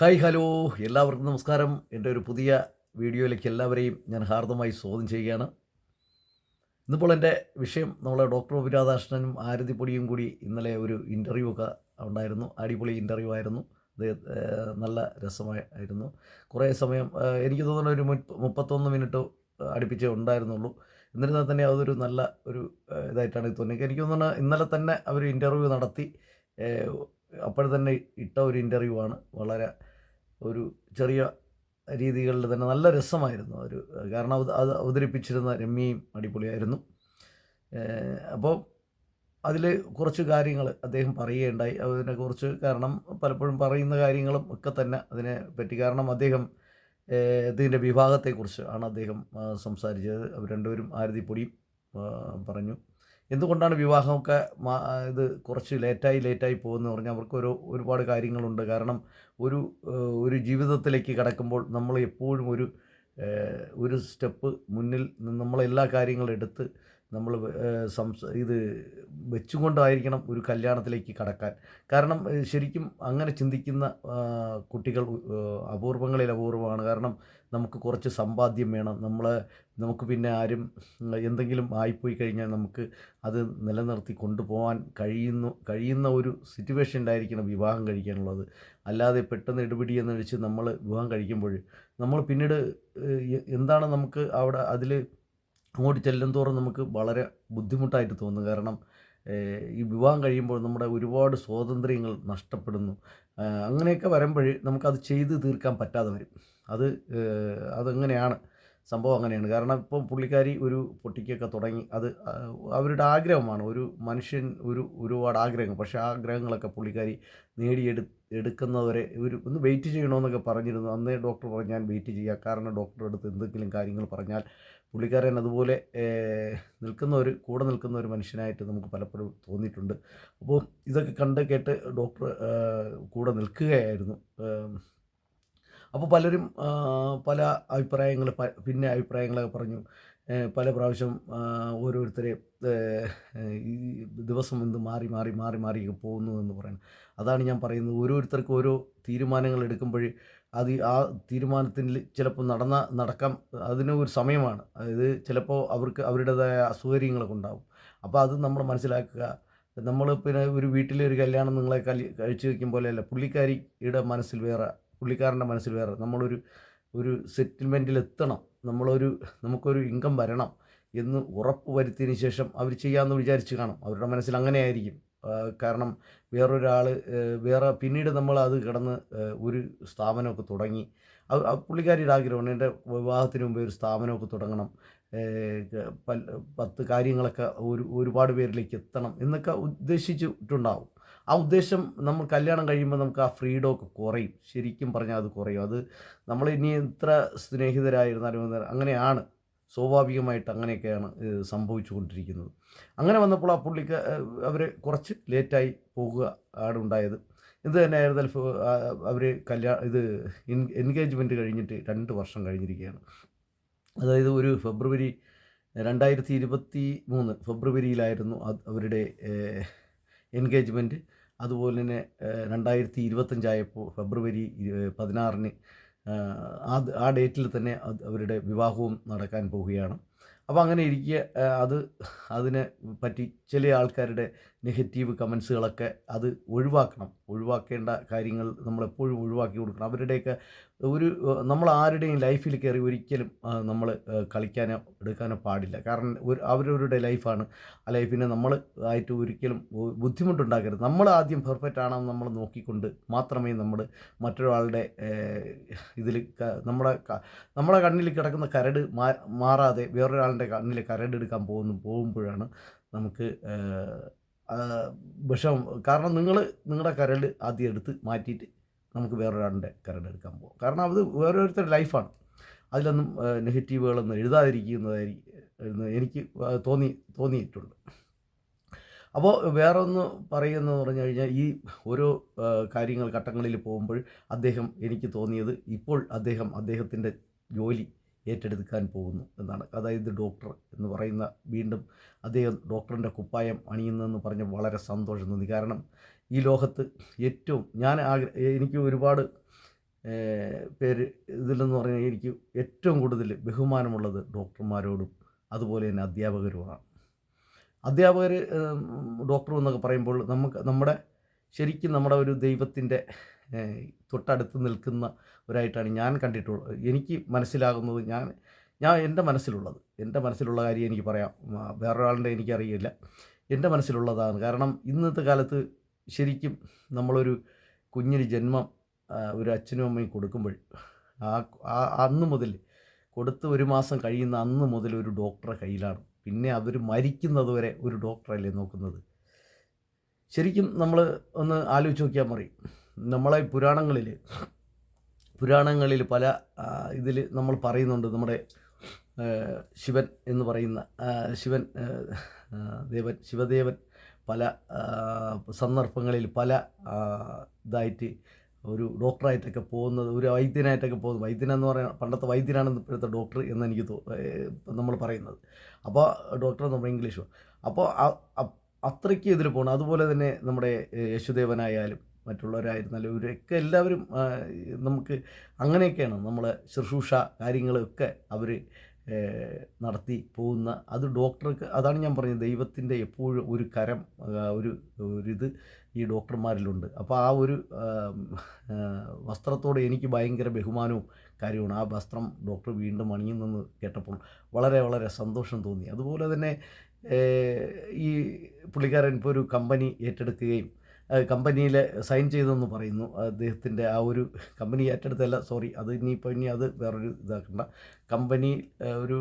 Hi hello എല്ലാവർക്കും നമസ്കാരം. എൻ്റെ ഒരു പുതിയ വീഡിയോയിലേക്ക് എല്ലാവരെയും ഞാൻ ഹാർദമായി സ്വാഗതം ചെയ്യുകയാണ്. ഇന്നിപ്പോൾ എൻ്റെ വിഷയം നമ്മളെ ഡോക്ടർ ഒ. രാധാകൃഷ്ണനും ആരതിപ്പൊടിയും കൂടി ഇന്നലെ ഒരു ഇൻ്റർവ്യൂ ഒക്കെ ഉണ്ടായിരുന്നു. അടിപൊളി ഇൻ്റർവ്യൂ ആയിരുന്നു. അത് നല്ല രസമായിരുന്നു. കുറേ സമയം എനിക്ക് തോന്നുന്നു ഒരു 31 മിനിറ്റ് അടുപ്പിച്ചേ ഉണ്ടായിരുന്നുള്ളൂ. എന്നിരുന്നാൽ തന്നെ അതൊരു നല്ല ഒരു ഇതായിട്ടാണ് തോന്നിയത്. എനിക്ക് തോന്നുന്നു ഇന്നലെ തന്നെ അവർ ഇൻ്റർവ്യൂ നടത്തി അപ്പോൾ തന്നെ ഇട്ട ഒരു ഇൻ്റർവ്യൂ ആണ്. വളരെ ഒരു ചെറിയ രീതികളിൽ തന്നെ നല്ല രസമായിരുന്നു. കാരണം അത് അവതരിപ്പിച്ചിരുന്ന രമ്യയും അടിപൊളിയായിരുന്നു. അപ്പോൾ അതിൽ കുറച്ച് കാര്യങ്ങൾ അദ്ദേഹം പറയുകയുണ്ടായി. അതിനെക്കുറിച്ച് കാരണം പലപ്പോഴും പറയുന്ന കാര്യങ്ങളും ഒക്കെ തന്നെ അതിനെ പറ്റി. കാരണം അദ്ദേഹം ഇതിൻ്റെ വിഭാഗത്തെക്കുറിച്ച് ആണ് അദ്ദേഹം സംസാരിച്ചത്. അവർ രണ്ടുപേരും ആരതിപ്പൊടിയും പറഞ്ഞു എന്തുകൊണ്ടാണ് വിവാഹമൊക്കെ ഇത് കുറച്ച് ലേറ്റായി പോകുന്നത് പറഞ്ഞാൽ അവർക്ക് ഒരുപാട് കാര്യങ്ങളുണ്ട്. കാരണം ഒരു ജീവിതത്തിലേക്ക് കടക്കുമ്പോൾ നമ്മൾ എപ്പോഴും ഒരു സ്റ്റെപ്പ് മുന്നിൽ നിന്ന് നമ്മളെല്ലാ കാര്യങ്ങളും എടുത്ത് നമ്മൾ ഇത് വെച്ചുകൊണ്ടായിരിക്കണം ഒരു കല്യാണത്തിലേക്ക് കടക്കാൻ. കാരണം ശരിക്കും അങ്ങനെ ചിന്തിക്കുന്ന കുട്ടികൾ അപൂർവങ്ങളിൽ അപൂർവമാണ്. കാരണം നമുക്ക് കുറച്ച് സമ്പാദ്യം വേണം. നമുക്ക് പിന്നെ ആരും എന്തെങ്കിലും ആയിപ്പോയി കഴിഞ്ഞാൽ നമുക്ക് അത് നിലനിർത്തി കൊണ്ടുപോകാൻ കഴിയുന്ന ഒരു സിറ്റുവേഷനിലായിരിക്കണം വിവാഹം കഴിക്കാനുള്ളത്. അല്ലാതെ പെട്ടെന്ന് എടുപിടി എന്ന് വെച്ച് നമ്മൾ വിവാഹം കഴിക്കുമ്പോൾ നമ്മൾ പിന്നീട് എന്താണ് നമുക്ക് അവിടെ അങ്ങോട്ട് ചെല്ലുന്തോറും നമുക്ക് വളരെ ബുദ്ധിമുട്ടായിട്ട് തോന്നും. കാരണം ഈ വിവാഹം കഴിയുമ്പോൾ നമ്മുടെ ഒരുപാട് സ്വാതന്ത്ര്യങ്ങൾ നഷ്ടപ്പെടുന്നു. അങ്ങനെയൊക്കെ വരുമ്പോൾ നമുക്കത് ചെയ്ത് തീർക്കാൻ പറ്റാതെ വരും. അതങ്ങനെയാണ് സംഭവം. അങ്ങനെയാണ്. കാരണം ഇപ്പം പുള്ളിക്കാരി ഒരു പൊട്ടിക്കൊക്കെ തുടങ്ങി. അത് അവരുടെ ആഗ്രഹമാണ്. ഒരു മനുഷ്യൻ ഒരുപാട് ആഗ്രഹങ്ങൾ, പക്ഷേ ആ ആഗ്രഹങ്ങളൊക്കെ പുള്ളിക്കാരി എടുക്കുന്നവരെ ഒന്ന് വെയിറ്റ് ചെയ്യണമെന്നൊക്കെ പറഞ്ഞിരുന്നു. അന്നേ ഡോക്ടർ പറഞ്ഞു ഞാൻ വെയിറ്റ് ചെയ്യാം. കാരണം ഡോക്ടറുടെ അടുത്ത് എന്തെങ്കിലും കാര്യങ്ങൾ പറഞ്ഞാൽ പുള്ളിക്കാരൻ അതുപോലെ കൂടെ നിൽക്കുന്ന ഒരു മനുഷ്യനായിട്ട് നമുക്ക് പലപ്പോഴും തോന്നിയിട്ടുണ്ട്. അപ്പോൾ ഇതൊക്കെ കണ്ട് കേട്ട് ഡോക്ടർ കൂടെ നിൽക്കുകയായിരുന്നു. അപ്പോൾ പലരും പല അഭിപ്രായങ്ങൾ പിന്നെ അഭിപ്രായങ്ങളൊക്കെ പറഞ്ഞു. പല പ്രാവശ്യം ഓരോരുത്തരെ ഈ ദിവസം മാറി മാറി പോകുന്നു എന്ന് പറയുന്നത്. അതാണ് ഞാൻ പറയുന്നത്. ഓരോരുത്തർക്കും ഓരോ തീരുമാനങ്ങൾ എടുക്കുമ്പോൾ ആ തീരുമാനത്തിൽ ചിലപ്പോൾ നടക്കാൻ അതിന് ഒരു സമയമാണ്. അതായത് ചിലപ്പോൾ അവർക്ക് അവരുടേതായ അസൗകര്യങ്ങളൊക്കെ ഉണ്ടാകും. അപ്പോൾ അത് നമ്മൾ മനസ്സിലാക്കുക. നമ്മൾ പിന്നെ ഒരു വീട്ടിലെ ഒരു കല്യാണം നിങ്ങളെ കഴിച്ചു വയ്ക്കും പോലെയല്ല. പുള്ളിക്കാരൻ്റെ മനസ്സിൽ വേറെ. ഒരു സെറ്റിൽമെൻറ്റിലെത്തണം. നമുക്കൊരു ഇൻകം വരണം എന്ന് ഉറപ്പ് വരുത്തിയതിന് ശേഷം അവർ ചെയ്യാമെന്ന് വിചാരിച്ച് കാണും. അവരുടെ മനസ്സിൽ അങ്ങനെയായിരിക്കും. കാരണം പിന്നീട് നമ്മൾ അത് കിടന്ന് ഒരു സ്ഥാപനമൊക്കെ തുടങ്ങി. പുള്ളിക്കാരിയുടെ ആഗ്രഹമാണ് എൻ്റെ വിവാഹത്തിന് മുമ്പേ ഒരു സ്ഥാപനമൊക്കെ തുടങ്ങണം. 10 കാര്യങ്ങളൊക്കെ ഒരുപാട് പേരിലേക്ക് എത്തണം എന്നൊക്കെ ഉദ്ദേശിച്ചിട്ടുണ്ടാവും. ആ ഉദ്ദേശം നമ്മൾ കല്യാണം കഴിയുമ്പോൾ നമുക്ക് ആ ഫ്രീഡമൊക്കെ കുറയും. ശരിക്കും പറഞ്ഞാൽ അത് കുറയും. അത് നമ്മൾ ഇനി എത്ര സ്നേഹിതരായിരുന്നാലും അങ്ങനെയാണ്. സ്വാഭാവികമായിട്ട് അങ്ങനെയൊക്കെയാണ് സംഭവിച്ചു കൊണ്ടിരിക്കുന്നത്. അങ്ങനെ വന്നപ്പോൾ ആ പുള്ളിക്ക് അവർ കുറച്ച് ലേറ്റായി പോകുക ആണ് ഉണ്ടായത്. ഇത് തന്നെയായിരുന്നാലും അവർ എൻഗേജ്മെൻറ്റ് കഴിഞ്ഞിട്ട് 2 വർഷം കഴിഞ്ഞിരിക്കുകയാണ്. അതായത് ഒരു 2023 ഫെബ്രുവരിയിലായിരുന്നു അവരുടെ എൻഗേജ്മെൻറ്റ്. അതുപോലെ തന്നെ 2025 ആയപ്പോൾ ഫെബ്രുവരി 16-ന് ആ ഡേറ്റിൽ തന്നെ അവരുടെ വിവാഹവും നടക്കാൻ പോവുകയാണ്. അപ്പോൾ അങ്ങനെ ഇരിക്കെ അതിനെ പറ്റി ചില ആൾക്കാരുടെ നെഗറ്റീവ് കമൻസുകളൊക്കെ അത് ഒഴിവാക്കേണ്ട കാര്യങ്ങൾ നമ്മളെപ്പോഴും ഒഴിവാക്കി കൊടുക്കണം. അവരുടെയൊക്കെ നമ്മൾ ആരുടെയും ലൈഫിൽ കയറി ഒരിക്കലും നമ്മൾ കളിക്കാനോ എടുക്കാനോ പാടില്ല. കാരണം അവരവരുടെ ലൈഫാണ്. ആ ലൈഫിനെ നമ്മൾ ആയിട്ട് ഒരിക്കലും ബുദ്ധിമുട്ടുണ്ടാക്കരുത്. നമ്മൾ ആദ്യം പെർഫെക്റ്റ് ആണെന്ന് നമ്മൾ നോക്കിക്കൊണ്ട് മാത്രമേ നമ്മൾ മറ്റൊരാളുടെ ഇതിൽ നമ്മുടെ കണ്ണിൽ കിടക്കുന്ന കരട് മാറാതെ വേറൊരാളുടെ കണ്ണിൽ കരടെടുക്കാൻ പോകുമ്പോഴാണ് നമുക്ക് വിഷമം. കാരണം നിങ്ങളുടെ കരട് ആദ്യം എടുത്ത് മാറ്റിയിട്ട് നമുക്ക് വേറൊരാളുടെ കരടെടുക്കാൻ പോകും. കാരണം അത് ഓരോരുത്തരുടെ ലൈഫാണ്. അതിലൊന്നും നെഗറ്റീവുകളൊന്നും എഴുതാതിരിക്കുന്നതായിരിക്കും എനിക്ക് തോന്നിയിട്ടുണ്ട്. അപ്പോൾ വേറെ ഒന്ന് പറയുന്നതെന്ന് പറഞ്ഞു കഴിഞ്ഞാൽ ഈ ഓരോ ഘട്ടങ്ങളിൽ പോകുമ്പോൾ എനിക്ക് തോന്നിയത് ഇപ്പോൾ അദ്ദേഹത്തിൻ്റെ ജോലി ഏറ്റെടുക്കാൻ പോകുന്നു എന്നാണ്. അതായത് ഡോക്ടർ എന്ന് പറയുന്ന വീണ്ടും അദ്ദേഹം ഡോക്ടറിൻ്റെ കുപ്പായം അണിയുന്നതെന്ന് പറഞ്ഞ് വളരെ സന്തോഷം തോന്നി. കാരണം ഈ ലോകത്ത് ഏറ്റവും എനിക്ക് ഒരുപാട് പേര് ഇതിലെന്ന് പറഞ്ഞാൽ എനിക്ക് ഏറ്റവും കൂടുതൽ ബഹുമാനമുള്ളത് ഡോക്ടർമാരോടും അതുപോലെ തന്നെ അധ്യാപകരുമാണ്. അധ്യാപകർ, ഡോക്ടർ എന്നൊക്കെ പറയുമ്പോൾ നമ്മുടെ ശരിക്കും നമ്മുടെ ഒരു ദൈവത്തിൻ്റെ തൊട്ടടുത്ത് നിൽക്കുന്നവരായിട്ടാണ് ഞാൻ കണ്ടിട്ടുള്ളത്. എനിക്ക് മനസ്സിലാകുന്നത്, ഞാൻ എൻ്റെ മനസ്സിലുള്ള കാര്യം എനിക്ക് പറയാം. വേറൊരാളുടെ എനിക്കറിയില്ല. എൻ്റെ മനസ്സിലുള്ളതാണ്. കാരണം ഇന്നത്തെ കാലത്ത് ശരിക്കും നമ്മളൊരു കുഞ്ഞിന് ജന്മം ഒരു അച്ഛനും അമ്മയും കൊടുക്കുമ്പോൾ അന്ന് മുതൽ കൊടുത്ത് 1 മാസം കഴിയുന്ന അന്ന് മുതൽ ഒരു ഡോക്ടറെ കയ്യിലാണ്. പിന്നെ അവർ മരിക്കുന്നത് വരെ ഒരു ഡോക്ടറല്ലേ നോക്കുന്നത്. ശരിക്കും നമ്മൾ ഒന്ന് ആലോചിച്ച് നോക്കിയാൽ മതി. നമ്മളെ പുരാണങ്ങളിൽ പല ഇതിൽ നമ്മൾ പറയുന്നുണ്ട്. നമ്മുടെ ശിവൻ എന്ന് പറയുന്ന ശിവദേവൻ പല സന്ദർഭങ്ങളിൽ പല ഇതായിട്ട് ഒരു ഡോക്ടറായിട്ടൊക്കെ പോകുന്നത്, ഒരു വൈദ്യനായിട്ടൊക്കെ പോകുന്നത്. വൈദ്യനെന്ന് പറയുന്നത് പണ്ടത്തെ വൈദ്യനാണ് ഇപ്പോഴത്തെ ഡോക്ടർ എന്ന് എനിക്ക് നമ്മൾ പറയുന്നത്. അപ്പോൾ ഡോക്ടർ എന്ന് പറയുമ്പോൾ ഇംഗ്ലീഷ്. അപ്പോൾ അത്രയ്ക്ക് ഇതിൽ പോകണം. അതുപോലെ തന്നെ നമ്മുടെ യേശുദേവനായാലും മറ്റുള്ളവരായിരുന്നാലും ഇവരൊക്കെ എല്ലാവരും നമുക്ക് അങ്ങനെയൊക്കെയാണ് നമ്മളെ ശുശ്രൂഷ കാര്യങ്ങളൊക്കെ അവർ നടത്തി പോകുന്ന. അത് ഡോക്ടർക്ക്, അതാണ് ഞാൻ പറഞ്ഞത്, ദൈവത്തിൻ്റെ എപ്പോഴും ഒരു കരം, ഒരിത് ഈ ഡോക്ടർമാരിലുണ്ട്. അപ്പോൾ ആ ഒരു വസ്ത്രത്തോട് എനിക്ക് ഭയങ്കര ബഹുമാനവും കാര്യമാണ്. ആ വസ്ത്രം ഡോക്ടർ വീണ്ടും അണിയുന്നെന്ന് കേട്ടപ്പോൾ വളരെ വളരെ സന്തോഷം തോന്നി. അതുപോലെ തന്നെ ഈ പുള്ളിക്കാരൻ ഇപ്പോൾ ഒരു കമ്പനി ഏറ്റെടുക്കുകയും കമ്പനിയിൽ സൈൻ ചെയ്തെന്ന് പറയുന്നു. അദ്ദേഹത്തിൻ്റെ ആ ഒരു കമ്പനി ഏറ്റെടുത്തല്ല, സോറി, അത് ഇനി അത് വേറൊരു ഇതാക്കണ്ട. കമ്പനി ഒരു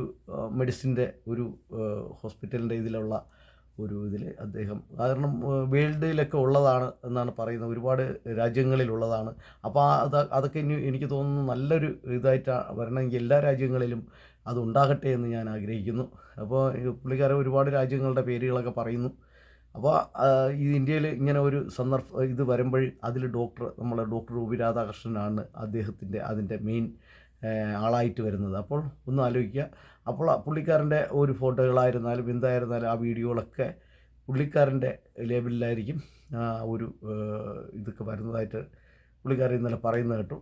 മെഡിസിൻ്റെ ഒരു ഹോസ്പിറ്റലിൻ്റെ ഇതിലുള്ള ഒരു ഇതിൽ അദ്ദേഹം, കാരണം വേൾഡിലൊക്കെ ഉള്ളതാണ് എന്നാണ് പറയുന്നത്, ഒരുപാട് രാജ്യങ്ങളിലുള്ളതാണ്. അപ്പോൾ അതൊക്കെ ഇനി എനിക്ക് തോന്നുന്നു നല്ലൊരു ഇതായിട്ടാണ് വരണമെങ്കിൽ എല്ലാ രാജ്യങ്ങളിലും അതുണ്ടാകട്ടെ എന്ന് ഞാൻ ആഗ്രഹിക്കുന്നു. അപ്പോൾ പുള്ളിക്കാരൻ ഒരുപാട് രാജ്യങ്ങളുടെ പേരുകളൊക്കെ പറയുന്നു. അപ്പോൾ ഈ ഇന്ത്യയിൽ ഇങ്ങനെ ഒരു ഇത് വരുമ്പോൾ അതിൽ നമ്മളെ ഡോക്ടർ ഒ.പി. രാധാകൃഷ്ണനാണ് അതിൻ്റെ മെയിൻ ആളായിട്ട് വരുന്നത്. അപ്പോൾ ഒന്ന് ആലോചിക്കുക. അപ്പോൾ പുള്ളിക്കാരൻ്റെ ഒരു ഫോട്ടോകളായിരുന്നാലും എന്തായിരുന്നാലും ആ വീഡിയോകളൊക്കെ പുള്ളിക്കാരൻ്റെ ലേബലിലായിരിക്കും ഒരു ഇതൊക്കെ വരുന്നതായിട്ട് പുള്ളിക്കാരൻ ഇന്നലെ പറയുന്നത് കേട്ടു.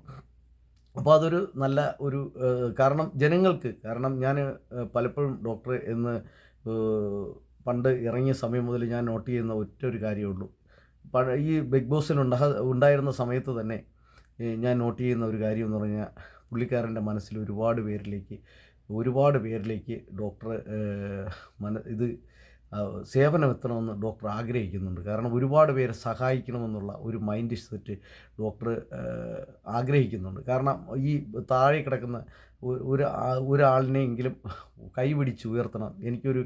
അപ്പോൾ അതൊരു നല്ല ഒരു കാരണം ഞാൻ പലപ്പോഴും ഡോക്ടർ എന്ന് പണ്ട് ഇറങ്ങിയ സമയം മുതൽ ഞാൻ നോട്ട് ചെയ്യുന്ന ഒരു കാര്യമുള്ളൂ. ഈ ബിഗ് ബോസിൽ ഉണ്ടായിരുന്ന സമയത്ത് തന്നെ ഞാൻ നോട്ട് ചെയ്യുന്ന ഒരു കാര്യം എന്ന് പറഞ്ഞാൽ, പുള്ളിക്കാരൻ്റെ മനസ്സിൽ ഒരുപാട് പേരിലേക്ക് ഡോക്ടർ ഇത് സേവനം എത്തണമെന്ന് ഡോക്ടർ ആഗ്രഹിക്കുന്നുണ്ട്. കാരണം ഒരുപാട് പേരെ സഹായിക്കണമെന്നുള്ള ഒരു മൈൻഡ് സെറ്റ് ഡോക്ടർ ആഗ്രഹിക്കുന്നുണ്ട്. കാരണം ഈ താഴെ കിടക്കുന്ന ഒരാളിനെയെങ്കിലും കൈപിടിച്ച് ഉയർത്തണം, എനിക്കൊരു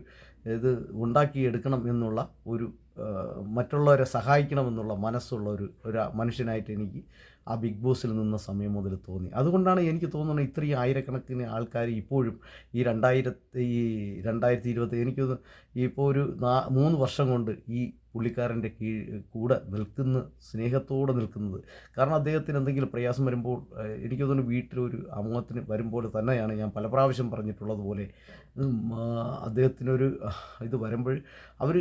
ഇത് ഉണ്ടാക്കിയെടുക്കണം എന്നുള്ള ഒരു മറ്റുള്ളവരെ സഹായിക്കണമെന്നുള്ള മനസ്സുള്ള ഒരു മനുഷ്യനായിട്ട് എനിക്ക് ആ ബിഗ് ബോസിൽ നിന്ന സമയം മുതൽ തോന്നി. അതുകൊണ്ടാണ് എനിക്ക് തോന്നുന്നത് ഇത്രയും ആയിരക്കണക്കിന് ആൾക്കാർ ഇപ്പോഴും ഈ 2020 എനിക്കൊന്ന് ഇപ്പോൾ ഒരു 3 വർഷം കൊണ്ട് ഈ പുള്ളിക്കാരൻ്റെ കൂടെ സ്നേഹത്തോടെ നിൽക്കുന്നത്. കാരണം അദ്ദേഹത്തിന് എന്തെങ്കിലും പ്രയാസം വരുമ്പോൾ എനിക്ക് തോന്നുന്നു വീട്ടിലൊരു അമ്മത്തിന് വരുമ്പോൾ തന്നെയാണ് ഞാൻ പല പ്രാവശ്യം പറഞ്ഞിട്ടുള്ളതുപോലെ, അദ്ദേഹത്തിനൊരു ഇത് വരുമ്പോൾ അവർ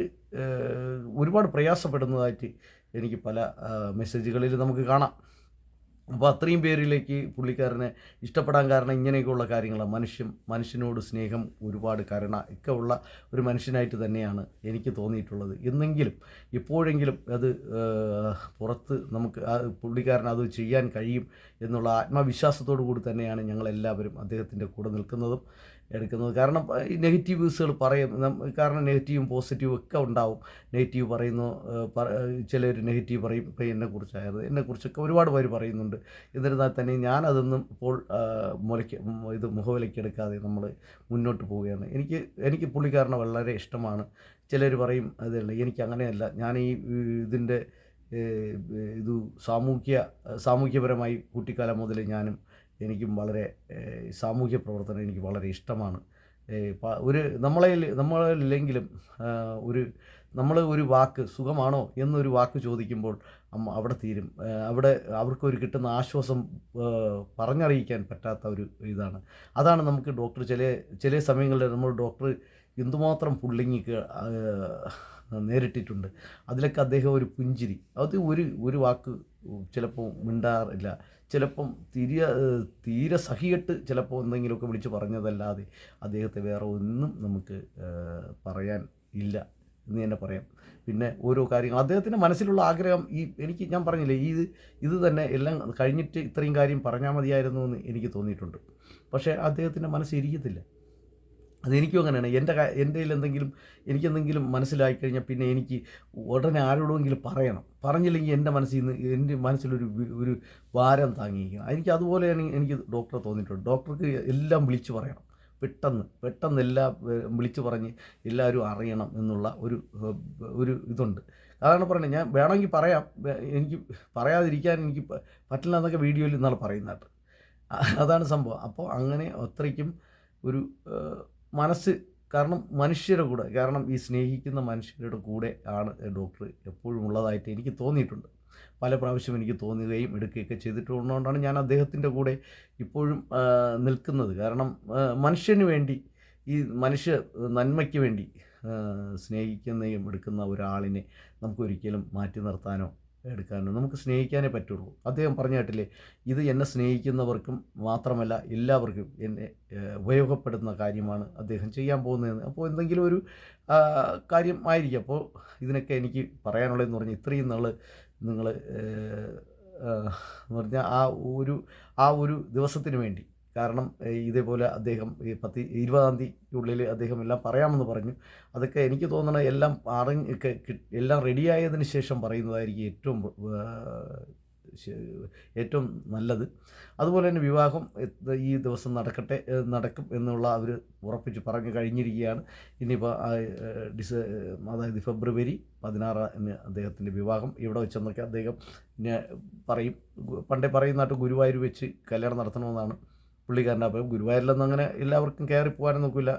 ഒരുപാട് പ്രയാസപ്പെടുന്നതായിട്ട് എനിക്ക് പല മെസ്സേജുകളിൽ നമുക്ക് കാണാം. അപ്പോൾ അത്രയും പേരിലേക്ക് പുള്ളിക്കാരനെ ഇഷ്ടപ്പെടാൻ കാരണം ഇങ്ങനെയൊക്കെയുള്ള കാര്യങ്ങളാണ്. മനുഷ്യനോട് സ്നേഹം, ഒരുപാട് കരുണ ഒക്കെ ഉള്ള ഒരു മനുഷ്യനായിട്ട് തന്നെയാണ് എനിക്ക് തോന്നിയിട്ടുള്ളത്. എന്നെങ്കിലും എപ്പോഴെങ്കിലും അത് പുറത്ത് നമുക്ക് പുള്ളിക്കാരൻ അത് ചെയ്യാൻ കഴിയും എന്നുള്ള ആത്മവിശ്വാസത്തോടു കൂടി തന്നെയാണ് ഞങ്ങളെല്ലാവരും അദ്ദേഹത്തിൻ്റെ കൂടെ എടുക്കുന്നത്. കാരണം ഈ നെഗറ്റീവ്സുകൾ കാരണം നെഗറ്റീവും പോസിറ്റീവും ഒക്കെ ഉണ്ടാവും. നെഗറ്റീവ് പറയുന്നു, ചിലർ നെഗറ്റീവ് പറയും. ഇപ്പോൾ എന്നെക്കുറിച്ചൊക്കെ ഒരുപാട് പേര് പറയുന്നുണ്ട്. എന്നിരുന്നാൽ തന്നെ ഞാനതൊന്നും ഇപ്പോൾ മുഖവിലയ്ക്കെടുക്കാതെ നമ്മൾ മുന്നോട്ട് പോവുകയാണ്. എനിക്ക് പുള്ളിക്കാരനെ വളരെ ഇഷ്ടമാണ്. ചിലർ പറയും അതല്ല, എനിക്ക് അങ്ങനെയല്ല. ഞാൻ ഇതിൻ്റെ സാമൂഹ്യപരമായി കുട്ടിക്കാലം മുതൽ എനിക്കും വളരെ സാമൂഹ്യ പ്രവർത്തനം എനിക്ക് വളരെ ഇഷ്ടമാണ്. നമ്മളില്ലെങ്കിലും നമ്മൾ ഒരു വാക്ക് സുഖമാണോ എന്നൊരു വാക്ക് ചോദിക്കുമ്പോൾ അവിടെ തീരും. അവിടെ അവർക്കൊരു കിട്ടുന്ന ആശ്വാസം പറഞ്ഞറിയിക്കാൻ പറ്റാത്ത ഒരു ഇതാണ്. അതാണ് നമുക്ക് ഡോക്ടർ ചില സമയങ്ങളിൽ നമ്മൾ ഡോക്ടർ എന്തുമാത്രം പുള്ളിങ്ങിക്ക് നേരിട്ടിട്ടുണ്ട്. അതിലൊക്കെ അദ്ദേഹം ഒരു പുഞ്ചിരി, അത് ഒരു വാക്ക് ചിലപ്പോൾ മിണ്ടാറില്ല, ചിലപ്പം തീരെ സഹികെട്ട് ചിലപ്പോൾ എന്തെങ്കിലുമൊക്കെ വിളിച്ച് പറഞ്ഞതല്ലാതെ അദ്ദേഹത്തെ വേറെ ഒന്നും നമുക്ക് പറയാൻ ഇല്ല എന്ന് തന്നെ പറയാം. പിന്നെ ഓരോ കാര്യങ്ങൾ അദ്ദേഹത്തിൻ്റെ മനസ്സിലുള്ള ആഗ്രഹം ഞാൻ പറഞ്ഞില്ലേ, ഇത് തന്നെ എല്ലാം കഴിഞ്ഞിട്ട് ഇത്രയും കാര്യം പറഞ്ഞാൽ മതിയായിരുന്നു എന്ന് എനിക്ക് തോന്നിയിട്ടുണ്ട്. പക്ഷേ അദ്ദേഹത്തിൻ്റെ മനസ്സിരിക്കത്തില്ല. അതെനിക്കും അങ്ങനെയാണ്. എൻ്റെ കയ്യിൽ എനിക്കെന്തെങ്കിലും മനസ്സിലായി കഴിഞ്ഞാൽ പിന്നെ എനിക്ക് ഉടനെ ആരോടെങ്കിലും പറയണം. പറഞ്ഞില്ലെങ്കിൽ എൻ്റെ മനസ്സിലൊരു ഭാരം താങ്ങിയിരിക്കണം. അതുപോലെയാണ് എനിക്ക് ഡോക്ടറെ തോന്നിയിട്ടുണ്ട്. ഡോക്ടർക്ക് എല്ലാം വിളിച്ചു പറയണം. പെട്ടെന്ന് എല്ലാം വിളിച്ചു പറഞ്ഞ് എല്ലാവരും അറിയണം എന്നുള്ള ഒരു ഇതുണ്ട്. അതാണ് പറയുന്നത്. ഞാൻ വേണമെങ്കിൽ പറയാം, എനിക്ക് പറയാതിരിക്കാൻ എനിക്ക് പറ്റില്ല എന്നൊക്കെ വീഡിയോയിൽ ഇന്നാൾ പറയുന്നതായിട്ട്. അതാണ് സംഭവം. അപ്പോൾ അങ്ങനെ അത്രയ്ക്കും ഒരു മനസ്സ്, കാരണം മനുഷ്യരുടെ കൂടെ, കാരണം ഈ സ്നേഹിക്കുന്ന മനുഷ്യരുടെ കൂടെ ആണ് ഡോക്ടർ എപ്പോഴും ഉള്ളതായിട്ട് എനിക്ക് തോന്നിയിട്ടുണ്ട്. പല പ്രാവശ്യം എനിക്ക് തോന്നുകയും എടുക്കുകയൊക്കെ ചെയ്തിട്ടുള്ളതുകൊണ്ടാണ് ഞാൻ അദ്ദേഹത്തിൻ്റെ കൂടെ ഇപ്പോഴും നിൽക്കുന്നത്. കാരണം മനുഷ്യന് വേണ്ടി, ഈ മനുഷ്യ നന്മയ്ക്ക് വേണ്ടി സ്നേഹിക്കുന്നതും എടുക്കുന്ന ഒരാളിനെ നമുക്കൊരിക്കലും മാറ്റി നിർത്താനോ എടുക്കാനോ, നമുക്ക് സ്നേഹിക്കാനേ പറ്റുള്ളൂ. അദ്ദേഹം പറഞ്ഞ കേട്ടില്ലേ, ഇത് എന്നെ സ്നേഹിക്കുന്നവർക്കും മാത്രമല്ല എല്ലാവർക്കും എന്നെ ഉപയോഗപ്പെടുന്ന കാര്യമാണ് അദ്ദേഹം ചെയ്യാൻ പോകുന്നതെന്ന്. അപ്പോൾ എന്തെങ്കിലും ഒരു കാര്യം ആയിരിക്കും. അപ്പോൾ ഇതിനൊക്കെ എനിക്ക് പറയാനുള്ളതെന്ന് പറഞ്ഞാൽ, ഇത്രയും നാൾ നിങ്ങൾ എന്ന് പറഞ്ഞാൽ ആ ഒരു ദിവസത്തിന് വേണ്ടി, കാരണം ഇതേപോലെ അദ്ദേഹം ഈ 20-ാം തീയതിക്കുള്ളിൽ അദ്ദേഹം എല്ലാം പറയാമെന്ന് പറഞ്ഞു. അതൊക്കെ എനിക്ക് തോന്നുന്നത് എല്ലാം റെഡിയായതിന് ശേഷം പറയുന്നതായിരിക്കും ഏറ്റവും നല്ലത്. അതുപോലെ തന്നെ വിവാഹം ഈ ദിവസം നടക്കും എന്നുള്ള അവർ ഉറപ്പിച്ച് പറഞ്ഞു കഴിഞ്ഞിരിക്കുകയാണ്. ഇനിയിപ്പോൾ അതായത് ഫെബ്രുവരി 16 അദ്ദേഹത്തിൻ്റെ വിവാഹം. ഇവിടെ വെച്ചെന്നൊക്കെ അദ്ദേഹം പണ്ടേ പറയുന്നതായിട്ട് ഗുരുവായൂർ വെച്ച് കല്യാണം നടത്തണമെന്നാണ് പുള്ളിക്കാരൻ്റെ. അപ്പോൾ ഗുരുവായൂരിലൊന്നും അങ്ങനെ എല്ലാവർക്കും കയറി പോകാനും നോക്കില്ല.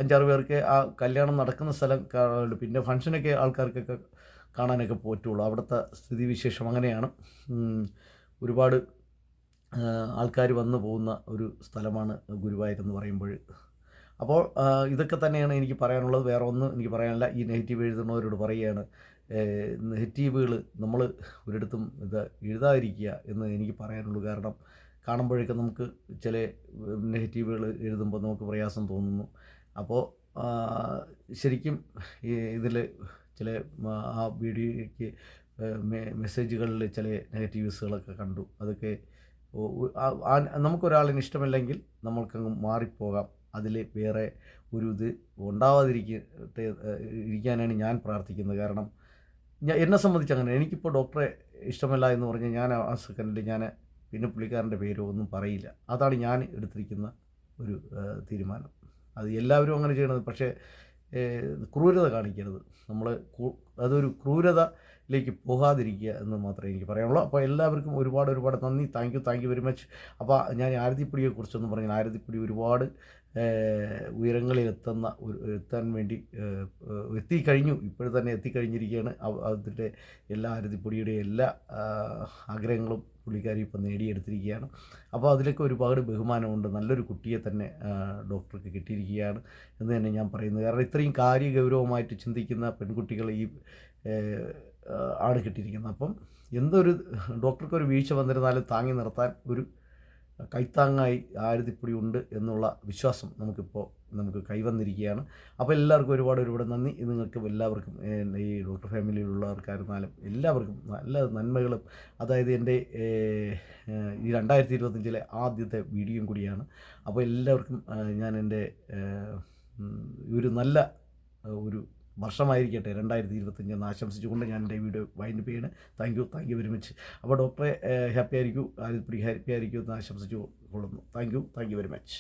5-6 പേർക്ക് ആ കല്യാണം നടക്കുന്ന സ്ഥലം കാണാനുള്ളൂ. പിന്നെ ഫംഗ്ഷനൊക്കെ ആൾക്കാർക്കൊക്കെ കാണാനൊക്കെ പറ്റുള്ളൂ. അവിടുത്തെ സ്ഥിതിവിശേഷം അങ്ങനെയാണ്. ഒരുപാട് ആൾക്കാർ വന്നു പോകുന്ന ഒരു സ്ഥലമാണ് ഗുരുവായൂരെന്ന് പറയുമ്പോൾ. അപ്പോൾ ഇതൊക്കെ തന്നെയാണ് എനിക്ക് പറയാനുള്ളത്. വേറെ ഒന്നും എനിക്ക് പറയാനില്ല. ഈ നെഗറ്റീവ് എഴുതുന്നവരോട് പറയുകയാണ്, നെഗറ്റീവുകൾ നമ്മൾ ഒരിടത്തും എഴുതാതിരിക്കുക എന്ന് എനിക്ക് പറയാനുള്ളൂ. കാരണം കാണുമ്പോഴേക്ക് നമുക്ക് ചില നെഗറ്റീവുകൾ എഴുതുമ്പോൾ നമുക്ക് പ്രയാസം തോന്നുന്നു. അപ്പോൾ ശരിക്കും ഇതിൽ ചില ആ വീഡിയോയ്ക്ക് മെസ്സേജുകളിൽ ചില നെഗറ്റീവ്സുകളൊക്കെ കണ്ടു. അതൊക്കെ നമുക്കൊരാളിന് ഇഷ്ടമല്ലെങ്കിൽ നമ്മൾക്കങ്ങ് മാറിപ്പോകാം. അതിൽ വേറെ ഒരു ഇത് ഇരിക്കാനാണ് ഞാൻ പ്രാർത്ഥിക്കുന്നത്. കാരണം എന്നെ സംബന്ധിച്ച് അങ്ങനെ, എനിക്കിപ്പോൾ ഡോക്ടറെ ഇഷ്ടമല്ല എന്ന് പറഞ്ഞാൽ ഞാൻ ആ സെക്കൻഡിൽ പിന്നെ പുള്ളിക്കാരൻ്റെ പേരോ ഒന്നും പറയില്ല. അതാണ് ഞാൻ എടുത്തിരിക്കുന്ന ഒരു തീരുമാനം. അത് എല്ലാവരും അങ്ങനെ ചെയ്യണത്. പക്ഷേ ക്രൂരത കാണിക്കരുത്. അതൊരു ക്രൂരതയിലേക്ക് പോകാതിരിക്കുക എന്ന് മാത്രമേ എനിക്ക് പറയാനുള്ളൂ. അപ്പോൾ എല്ലാവർക്കും ഒരുപാട് നന്ദി. Thank you very much. അപ്പോൾ ഞാൻ ആരതിപ്പൊടിയെക്കുറിച്ചൊന്നും പറഞ്ഞാൽ, ആരതിപ്പൊടി ഒരുപാട് ഉയരങ്ങളിൽ എത്താൻ വേണ്ടി എത്തിക്കഴിഞ്ഞു. ഇപ്പോഴും എത്തിക്കഴിഞ്ഞിരിക്കുകയാണ്. അതിൻ്റെ എല്ലാ ആരതിപ്പൊടിയുടെ എല്ലാ ആഗ്രഹങ്ങളും പുള്ളിക്കാരി ഇപ്പം നേടിയെടുത്തിരിക്കുകയാണ്. അപ്പോൾ അതിലൊക്കെ ഒരുപാട് ബഹുമാനമുണ്ട്. നല്ലൊരു കുട്ടിയെ തന്നെ ഡോക്ടർക്ക് കിട്ടിയിരിക്കുകയാണ് എന്ന് തന്നെ ഞാൻ പറയുന്നത്. കാരണം ഇത്രയും കാര്യഗൗരവമായിട്ട് ചിന്തിക്കുന്ന പെൺകുട്ടികൾ ആണ് കിട്ടിയിരിക്കുന്നത്. അപ്പം ഡോക്ടർക്കൊരു വീഴ്ച വന്നിരുന്നാലും താങ്ങി നിർത്താൻ ഒരു കൈത്താങ്ങായി ആരതിപ്പൊടി ഉണ്ട് എന്നുള്ള വിശ്വാസം നമുക്ക് കൈവന്നിരിക്കുകയാണ്. അപ്പോൾ എല്ലാവർക്കും ഒരുപാട് നന്ദി. നിങ്ങൾക്ക് എല്ലാവർക്കും, ഈ ഡോക്ടർ ഫാമിലിയിലുള്ളവർക്കായിരുന്നാലും എല്ലാവർക്കും നല്ല നന്മകളും. അതായത് എൻ്റെ ഈ 2025 ആദ്യത്തെ വീഡിയോയും കൂടിയാണ്. അപ്പോൾ എല്ലാവർക്കും ഞാൻ എൻ്റെ ഒരു നല്ല ഒരു വർഷമായിരിക്കട്ടെ 2025 എന്ന് ആശംസിച്ചുകൊണ്ട് ഞാൻ എൻ്റെ വീഡിയോ വൈൻഡപ്പ് ചെയ്യണം. Thank you very much. അപ്പോൾ ഡോക്ടറെ ഹാപ്പി ആയിരിക്കും, ആരതിപ്പൊടി ഹാപ്പി ആയിരിക്കും എന്ന് ആശംസിച്ചു കൊള്ളുന്നു. Thank you very much.